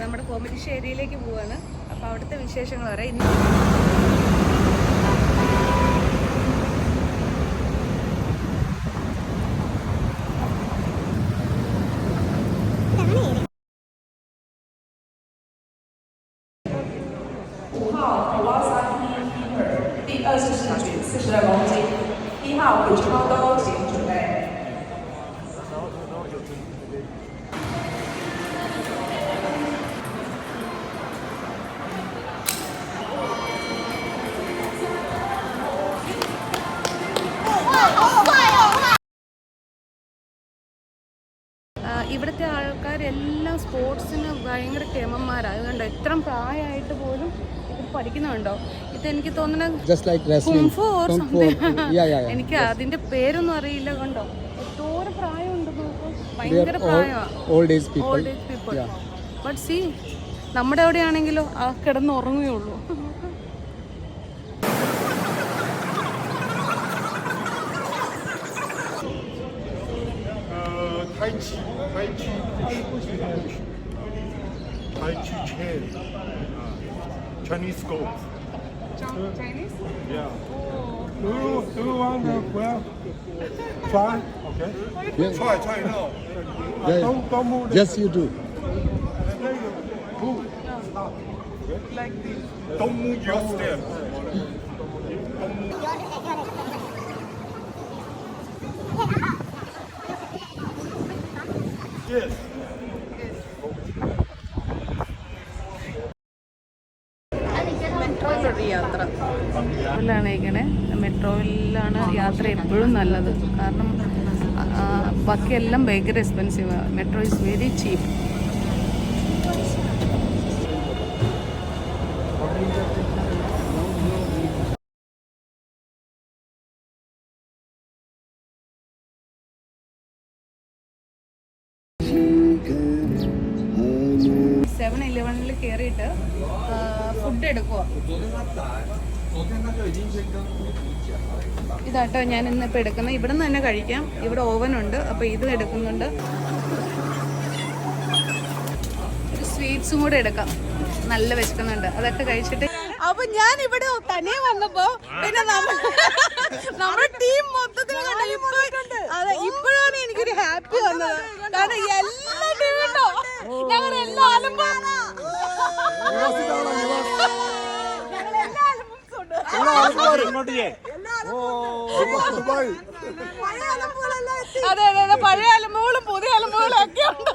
നമ്മുടെ കോമ്പറ്റീഷൻ ഏരിയയിലേക്ക് പോവാണ്. അപ്പോൾ അവിടുത്തെ വിശേഷങ്ങൾ പറയാം. ഇവിടുത്തെ ആൾക്കാരെല്ലാം സ്പോർട്സിന് ഭയങ്കര കേമന്മാരാണ്. അതുകൊണ്ട് എത്ര പ്രായമായിട്ട് പോലും ഇത് പഠിക്കുന്നുണ്ടോ? ഇതെനിക്ക് തോന്നുന്നത് എനിക്ക് അതിന്റെ പേരൊന്നും അറിയില്ല. കണ്ടോ എന്തോരം പ്രായമുണ്ട് നോക്കും, ഭയങ്കര പ്രായമാണ്. Old age people. But see നമ്മുടെ അവിടെയാണെങ്കിലോ ആ കിടന്ന് ഉറങ്ങുകയുള്ളൂ. Tai Chi chain, Chinese golf. Chinese? Yeah. Do you want to try? Okay. Yeah. Try now. Yeah. Don't move. Yes, you do. Move. Like this. Don't move your step. Yes. മെട്രോയിലൊരു യാത്ര മെട്രോയിലാണ് യാത്ര എപ്പോഴും നല്ലത്. കാരണം ബാക്കിയെല്ലാം ഭയങ്കര എക്സ്പെൻസീവാണ്. Metro is very cheap. ൽ കയറിയിട്ട് ഫുഡ് എടുക്കുക. ഇതാട്ടോ ഞാൻ ഇന്നിപ്പോൾ എടുക്കുന്നത്. ഇവിടെ നിന്ന് തന്നെ കഴിക്കാം. ഇവിടെ ഓവനുണ്ട്. അപ്പോൾ ഇത് എടുക്കുന്നുണ്ട്. ഒരു സ്വീറ്റ്സും കൂടെ എടുക്കാം. നല്ല വിശക്കുന്നുണ്ട്. അതൊക്കെ കഴിച്ചിട്ട് അപ്പൊ ഞാൻ ഇവിടെ തനിയെ വന്നപ്പോ പിന്നെ നമ്മുടെ ടീം മൊത്തത്തിൽ അതെ ഇപ്പോഴാണ് എനിക്കൊരു ഹാപ്പി വന്നത്. കാരണം എല്ലാ ടീമും ഉണ്ടോ, ഞങ്ങൾ എല്ലാ അതെ അതെ അതെ പഴയ അലമ്പുകളും പുതിയ അലമ്പുകളും ഒക്കെ ഉണ്ട്.